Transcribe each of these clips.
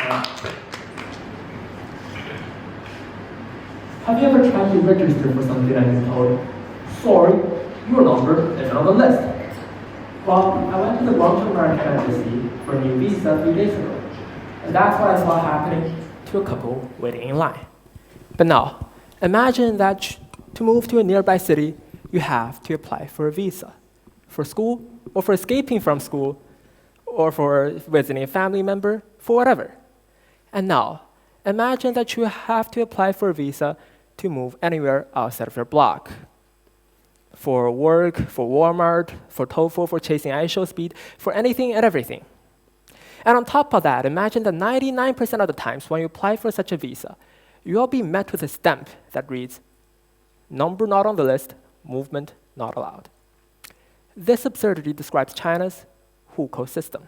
Have you ever tried to register for something and been told, sorry, your number isn't on the list? Well, I went to the Guangzhou Maritime Embassy for a new visa a few days ago, and that's what I saw happening to a couple waiting in line. But now, imagine that to move to a nearby city, you have to apply for a visa, for school, or for escaping from school, or for visiting a family member, for whatever. And now, imagine that you have to apply for a visa to move anywhere outside of your block. For work, for Walmart, for TOEFL, for chasing ISO speed, for anything and everything. And on top of that, imagine that 99% of the times when you apply for such a visa, you'll be met with a stamp that reads, number not on the list, movement not allowed. This absurdity describes China's Hukou system.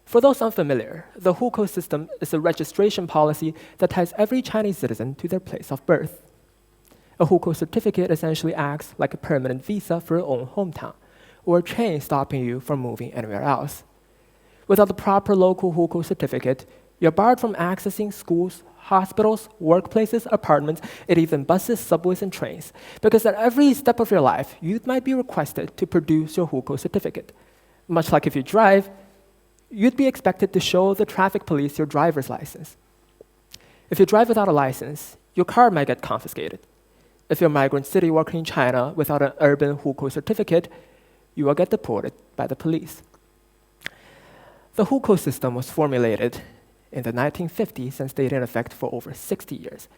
For those unfamiliar, the Hukou system is a registration policy that ties every Chinese citizen to their place of birth. A Hukou certificate essentially acts like a permanent visa for your own hometown, or a chain stopping you from moving anywhere else. Without the proper local Hukou certificate, you're barred from accessing schools, hospitals, workplaces, apartments, and even buses, subways, and trains, because at every step of your life, you might be requested to produce your Hukou certificate. Much like if you drive, you'd be expected to show the traffic police your driver's license. If you drive without a license, your car might get confiscated. If you're a migrant city working in China without an urban Hukou certificate, you will get deported by the police. The Hukou system was formulated in the 1950s and stayed in effect for over 60 years,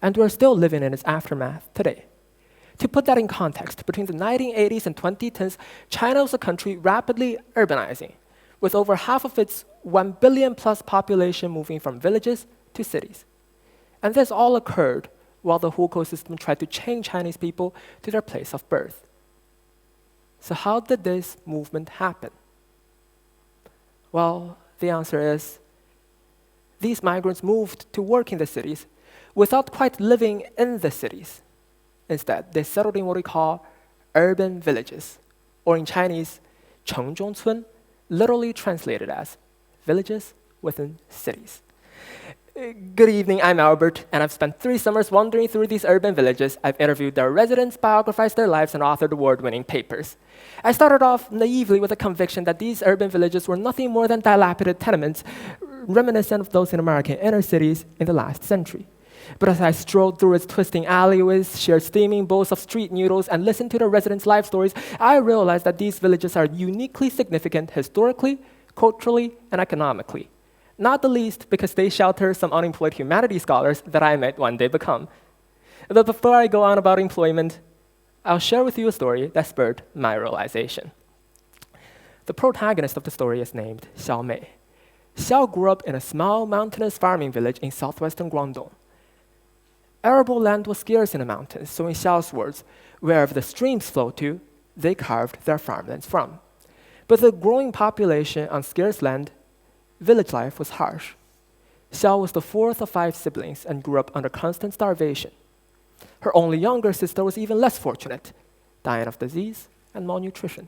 and we're still living in its aftermath today. To put that in context, between the 1980s and 2010s, China was a country rapidly urbanizing, with over half of its 1 billion plus population moving from villages to cities. And this all occurred while the Hukou system tried to chain Chinese people to their place of birth. So how did this movement happen? Well, the answer is, these migrants moved to work in the cities without quite living in the cities. Instead, they settled in what we call urban villages, or in Chinese, 城中村, literally translated as villages within cities. Good evening, I'm Albert, and I've spent 3 summers wandering through these urban villages. I've interviewed their residents, biographed their lives, and authored award-winning papers. I started off naively with a conviction that these urban villages were nothing more than dilapidated tenements, reminiscent of those in American inner cities in the last century. But as I strolled through its twisting alleyways, shared steaming bowls of street noodles, and listened to the residents' life stories, I realized that these villages are uniquely significant historically, culturally, and economically. Not the least because they shelter some unemployed humanities scholars that I might one day become. But before I go on about employment, I'll share with you a story that spurred my realization. The protagonist of the story is named Xiao Mei. Xiao grew up in a small mountainous farming village in southwestern Guangdong. Arable land was scarce in the mountains, so in Xiao's words, wherever the streams flowed to, they carved their farmlands from. But the growing population on scarce land, village life was harsh. Xiao was the 4th of 5 siblings and grew up under constant starvation. Her only younger sister was even less fortunate, dying of disease and malnutrition.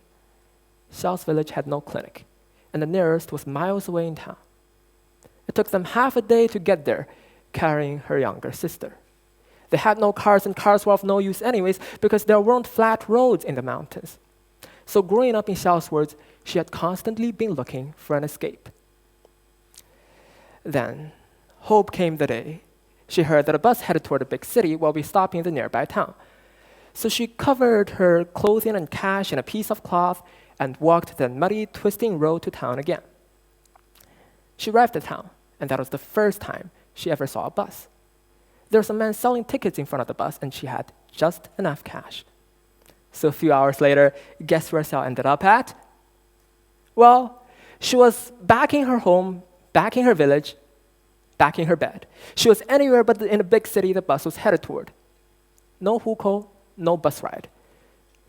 Xiao's village had no clinic, and the nearest was miles away in town. It took them half a day to get there, carrying her younger sister. They had no cars, and cars were of no use anyways because there weren't flat roads in the mountains. So growing up in Xiao's words, she had constantly been looking for an escape. Then, hope came the day. She heard that a bus headed toward a big city while we stopped in the nearby town. So she covered her clothing and cash in a piece of cloth and walked the muddy, twisting road to town again. She arrived at town, and that was the first time she ever saw a bus. There was a man selling tickets in front of the bus, and she had just enough cash. So a few hours later, guess where Xiao ended up at? Well, she was back in her home, back in her village, back in her bed. She was anywhere but in a big city the bus was headed toward. No Hukou, no bus ride.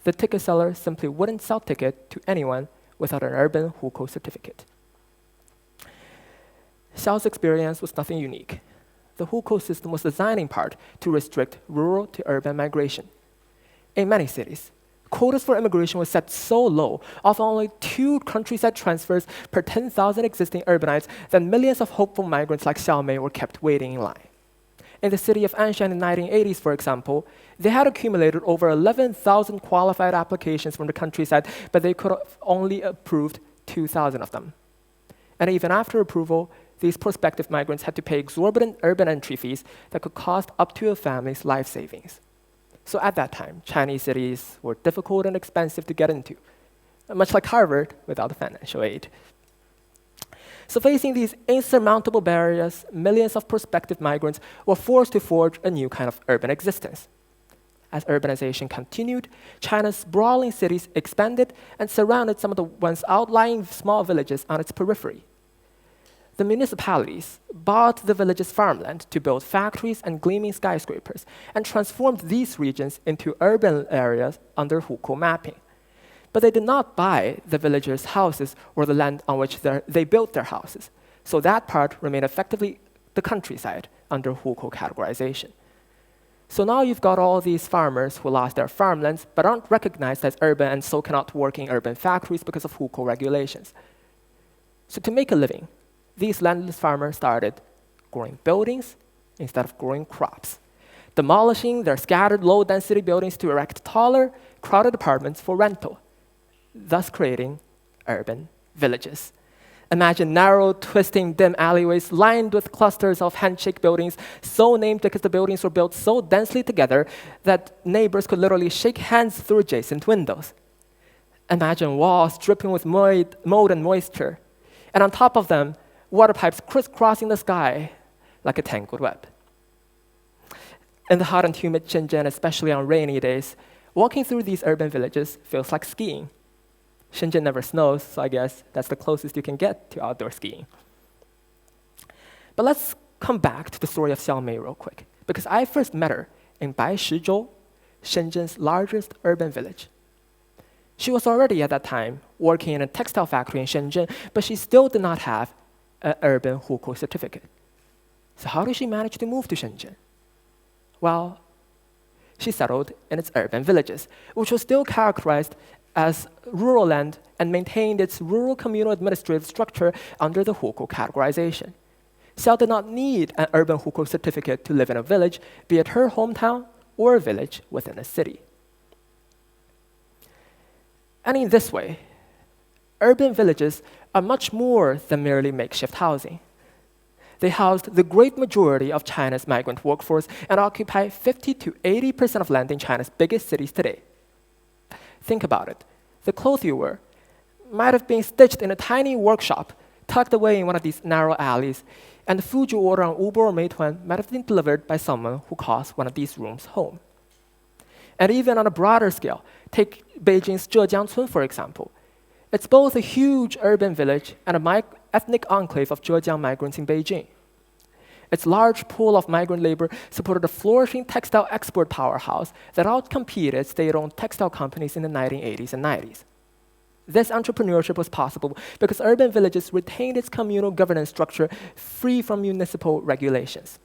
The ticket seller simply wouldn't sell ticket to anyone without an urban Hukou certificate. Xiao's experience was nothing unique. The Hukou system was designed in part to restrict rural to urban migration. In many cities, quotas for immigration were set so low, of only 2 countryside transfers per 10,000 existing urbanites, that millions of hopeful migrants like Xiao Mei were kept waiting in line. In the city of Anshan in the 1980s, for example, they had accumulated over 11,000 qualified applications from the countryside, but they could have only approved 2,000 of them. And even after approval, these prospective migrants had to pay exorbitant urban entry fees that could cost up to a family's life savings. So at that time, Chinese cities were difficult and expensive to get into, much like Harvard without financial aid. So facing these insurmountable barriers, millions of prospective migrants were forced to forge a new kind of urban existence. As urbanization continued, China's sprawling cities expanded and surrounded some of the once outlying small villages on its periphery. The municipalities bought the village's farmland to build factories and gleaming skyscrapers, and transformed these regions into urban areas under Hukou mapping. But they did not buy the villagers' houses or the land on which they built their houses, so that part remained effectively the countryside under Hukou categorization. So now you've got all these farmers who lost their farmlands but aren't recognized as urban and so cannot work in urban factories because of Hukou regulations. So to make a living, these landless farmers started growing buildings instead of growing crops, demolishing their scattered low-density buildings to erect taller, crowded apartments for rental, thus creating urban villages. Imagine narrow, twisting, dim alleyways lined with clusters of handshake buildings, so named because the buildings were built so densely together that neighbors could literally shake hands through adjacent windows. Imagine walls dripping with mold and moisture, and on top of them, water pipes crisscrossing the sky like a tangled web. In the hot and humid Shenzhen, especially on rainy days, walking through these urban villages feels like skiing. Shenzhen never snows, so I guess that's the closest you can get to outdoor skiing. But let's come back to the story of Xiao Mei real quick, because I first met her in Baishizhou, Shenzhen's largest urban village. She was already at that time working in a textile factory in Shenzhen, but she still did not have an urban Hukou certificate. So how did she manage to move to Shenzhen? Well, she settled in its urban villages, which was still characterized as rural land and maintained its rural communal administrative structure under the Hukou categorization. Xiao did not need an urban Hukou certificate to live in a village, be it her hometown or a village within a city. And in this way, urban villages are much more than merely makeshift housing. They housed the great majority of China's migrant workforce and occupy 50 to 80% of land in China's biggest cities today. Think about it. The clothes you wear might have been stitched in a tiny workshop tucked away in one of these narrow alleys, and the food you order on Uber or Meituan might have been delivered by someone who calls one of these rooms home. And even on a broader scale, take Beijing's Zhejiangcun, for example. It's both a huge urban village and an ethnic enclave of Zhejiang migrants in Beijing. Its large pool of migrant labor supported a flourishing textile export powerhouse that outcompeted state-owned textile companies in the 1980s and 90s. This entrepreneurship was possible because urban villages retained its communal governance structure free from municipal regulations.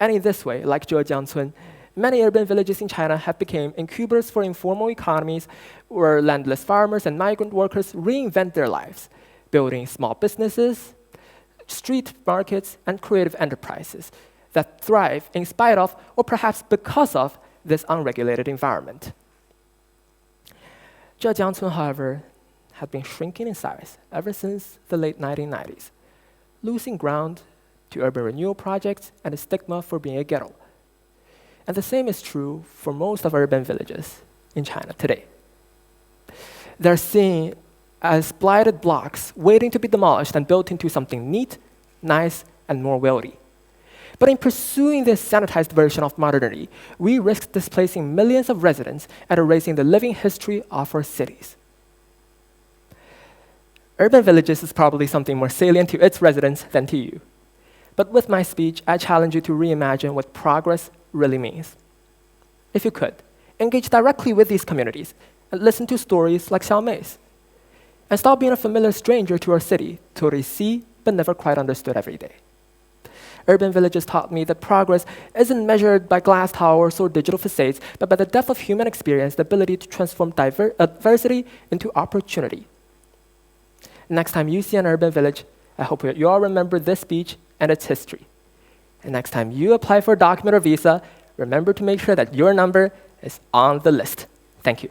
And in this way, like Zhejiangcun, many urban villages in China have become incubators for informal economies where landless farmers and migrant workers reinvent their lives, building small businesses, street markets, and creative enterprises that thrive in spite of, or perhaps because of, this unregulated environment. Zhejiangcun, however, had been shrinking in size ever since the late 1990s, losing ground to urban renewal projects and a stigma for being a ghetto. And the same is true for most of urban villages in China today. They're seen as blighted blocks waiting to be demolished and built into something neat, nice, and more wealthy. But in pursuing this sanitized version of modernity, we risk displacing millions of residents and erasing the living history of our cities. Urban villages is probably something more salient to its residents than to you. But with my speech, I challenge you to reimagine what progress really means. If you could, engage directly with these communities and listen to stories like Xiao Mei's. And stop being a familiar stranger to our city, totally see but never quite understood every day. Urban villages taught me that progress isn't measured by glass towers or digital facades, but by the depth of human experience, the ability to transform adversity into opportunity. Next time you see an urban village, I hope you all remember this speech and its history. And next time you apply for a document or visa, remember to make sure that your number is on the list. Thank you.